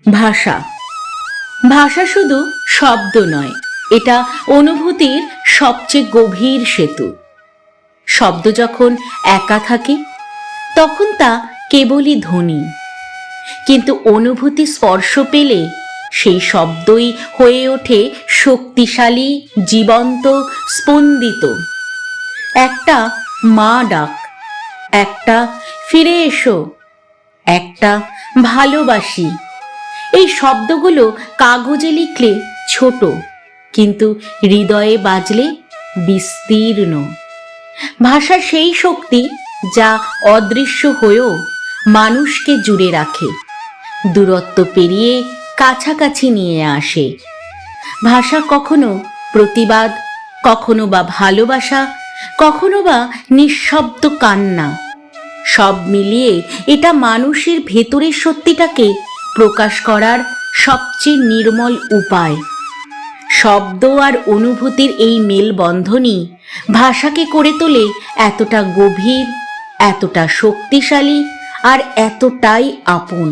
ভাষা। ভাষা শুধু শব্দ নয়, এটা অনুভূতির সবচেয়ে গভীর সেতু। শব্দ যখন একা থাকে তখন তা কেবলই ধ্বনি, কিন্তু অনুভূতি স্পর্শ পেলে সেই শব্দই হয়ে ওঠে শক্তিশালী, জীবন্ত, স্পন্দিত। একটা মা ডাক, একটা ফিরে এসো, একটা ভালোবাসি, এই শব্দগুলো কাগজে লিখলে ছোট, কিন্তু হৃদয়ে বাজলে বিস্তীর্ণ। ভাষা সেই শক্তি যা অদৃশ্য হয়েও মানুষকে জুড়ে রাখে, দূরত্ব পেরিয়ে কাছাকাছি নিয়ে আসে। ভাষা কখনো প্রতিবাদ, কখনো বা ভালোবাসা, কখনো বা নিঃশব্দ কান্না, সব মিলিয়ে এটা মানুষের ভেতরের সত্যিটাকে প্রকাশ করার সবচেয়ে নির্মল উপায়। শব্দ আর অনুভূতির এই মেলবন্ধনই ভাষাকে করে তোলে এতটা গভীর, এতটা শক্তিশালী আর এতটাই আপন।